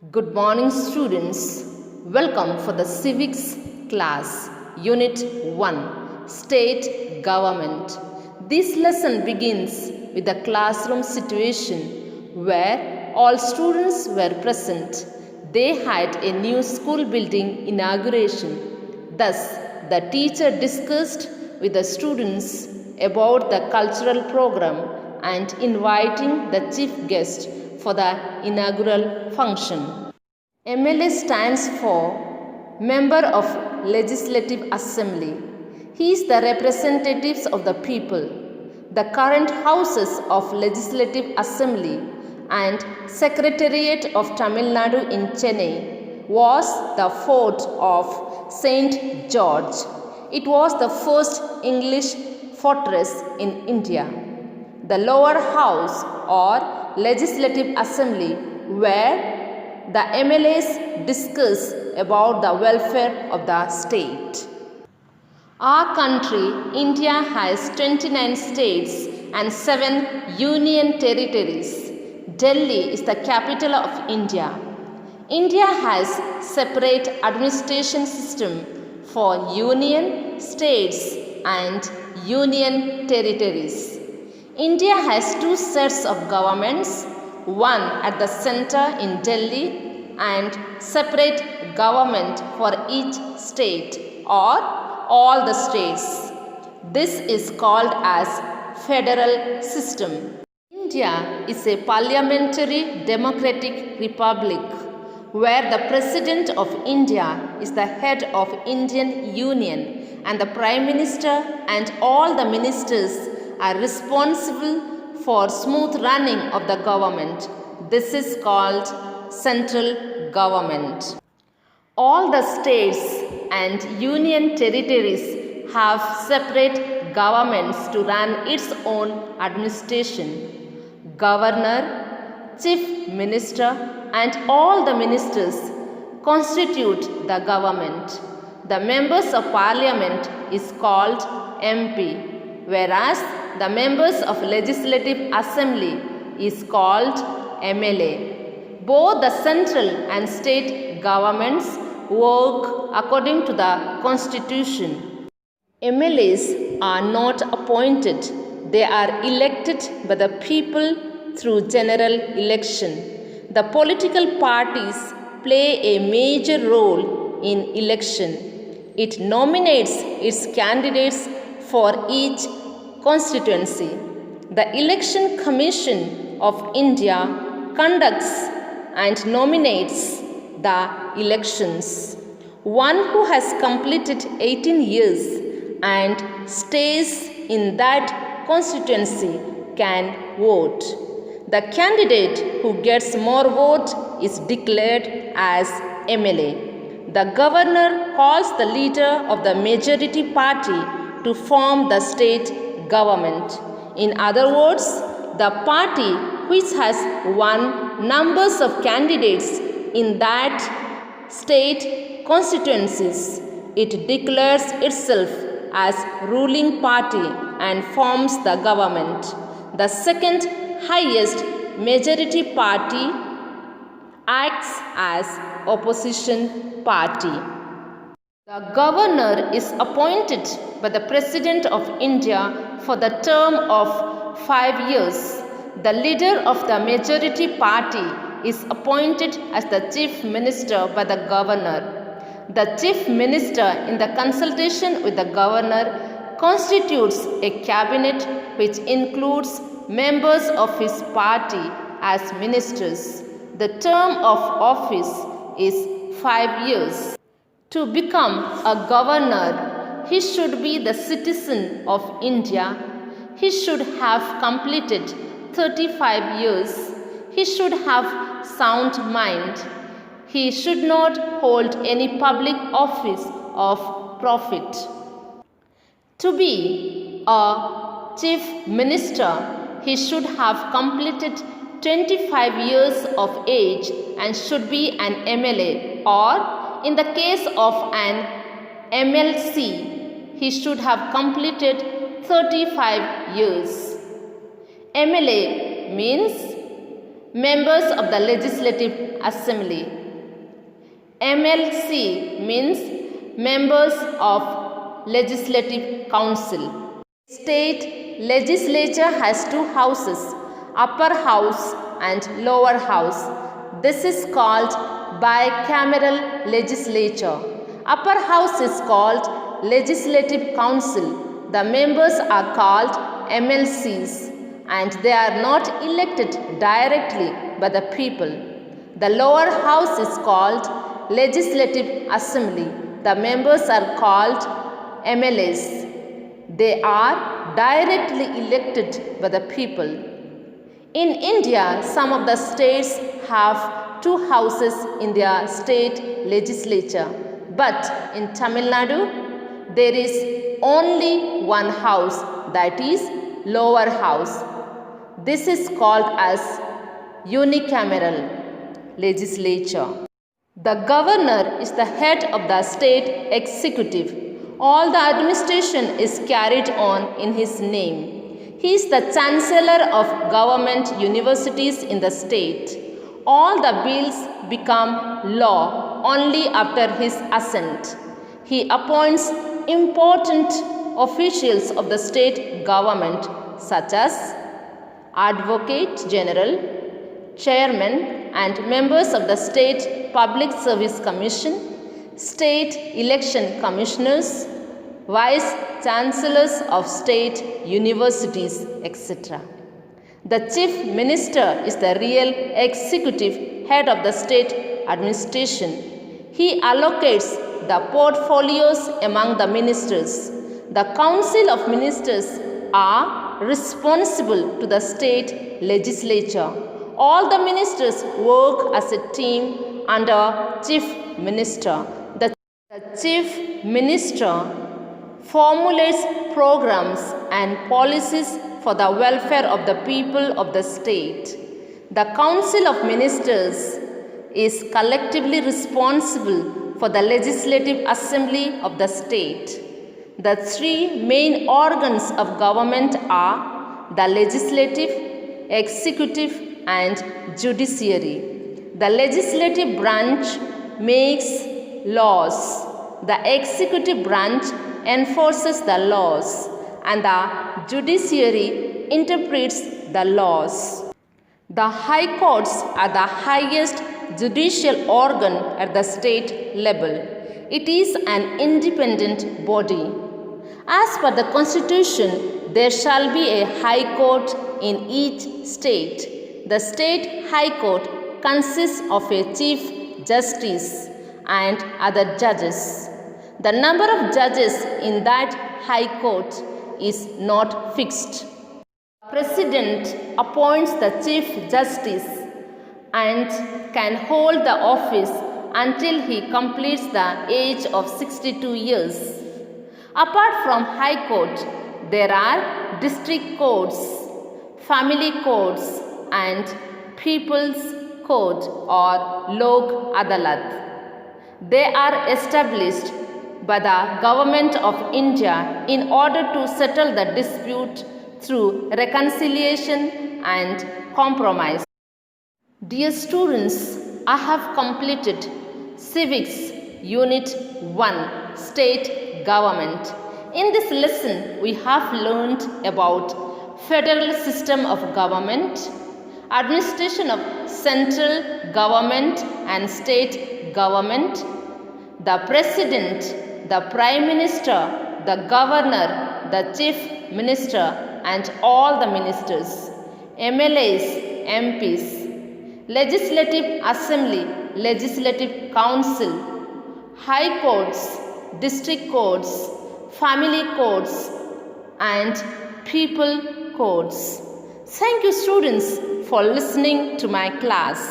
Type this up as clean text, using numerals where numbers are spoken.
Good morning, students. Welcome for the civics class, Unit 1, State Government. This lesson begins with the classroom situation where all students were present. They had a new school building inauguration. Thus, the teacher discussed with the students about the cultural program and inviting the chief guest for the inaugural function. MLA stands for Member of Legislative Assembly. He is the representatives of the people. The current houses of Legislative Assembly and Secretariat of Tamil Nadu in Chennai was the fort of St. George. It was the first English fortress in India. The lower house or Legislative Assembly where the MLAs discuss about the welfare of the state. Our country, India, has 29 states and 7 union territories. Delhi is the capital of India. India has separate administration system for union, states and union territories. India has 2 sets of governments, one at the center in Delhi and separate government for each state or all the states. This is called as federal system. India is a parliamentary democratic republic where the President of India is the head of Indian Union and the Prime Minister and all the ministers are responsible for smooth running of the government. This is called central government. All the states and union territories have separate governments to run its own administration. Governor, chief minister and all the ministers constitute the government. The members of parliament is called MP, whereas the members of Legislative Assembly is called MLA. Both the central and state governments work according to the constitution. MLAs are not appointed, they are elected by the people through general election. The political parties play a major role in election. It nominates its candidates for each constituency. The Election Commission of India conducts and nominates the elections. One who has completed 18 years and stays in that constituency can vote. The candidate who gets more votes is declared as MLA. The governor calls the leader of the majority party to form the state government. In other words, the party which has won numbers of candidates in that state constituencies, it declares itself as ruling party and forms the government. The second highest majority party acts as opposition party. The governor is appointed by the President of India for the term of 5 years. The leader of the majority party is appointed as the chief minister by the governor. The chief minister, in the consultation with the governor, constitutes a cabinet which includes members of his party as ministers. The term of office is 5 years. To become a governor, he should be the citizen of India. He should have completed 35 years. He should have sound mind. He should not hold any public office of profit. To be a chief minister, he should have completed 25 years of age and should be an MLA, or in the case of an MLC, he should have completed 35 years. MLA means members of the Legislative Assembly. MLC means Members of Legislative Council. State legislature has two houses, upper house and lower house. This is called bicameral legislature. Upper house is called Legislative Council. The members are called MLCs and they are not elected directly by the people. The lower house is called Legislative Assembly. The members are called MLAs. They are directly elected by the people. In India, some of the states have two houses in their state legislature. But in Tamil Nadu, there is only one house, that is lower house. This is called as unicameral legislature. The governor is the head of the state executive. All the administration is carried on in his name. He is the chancellor of government universities in the state. All the bills become law only after his assent. He appoints important officials of the state government such as Advocate General, Chairman and members of the State Public Service Commission, State Election Commissioners, Vice Chancellors of State Universities, etc. The Chief Minister is the real executive head of the state administration. He allocates the portfolios among the ministers. The Council of Ministers are responsible to the state legislature. All the ministers work as a team under Chief Minister. The Chief Minister formulates programs and policies for the welfare of the people of the state. The Council of Ministers is collectively responsible for the Legislative Assembly of the state. The three main organs of government are the legislative, executive, and judiciary. The legislative branch makes laws, the executive branch enforces the laws, and the judiciary interprets the laws. The high courts are the highest judicial organ at the state level. It is an independent body. As per the Constitution, there shall be a high court in each state. The state high court consists of a chief justice and other judges. The number of judges in that high court is not fixed. The President appoints the chief justice and can hold the office until he completes the age of 62 years. Apart from high court, there are district courts, family courts, and people's court or Lok Adalat. They are established by the Government of India in order to settle the dispute through reconciliation and compromise. Dear students, I have completed Civics Unit 1 State Government. In this lesson, we have learned about federal system of government, administration of central government and state government, the president, the prime minister, the governor, the chief minister and all the ministers, MLAs, MPs, legislative assembly, legislative council, high courts, district courts, family courts and people courts. Thank you students for listening to my class.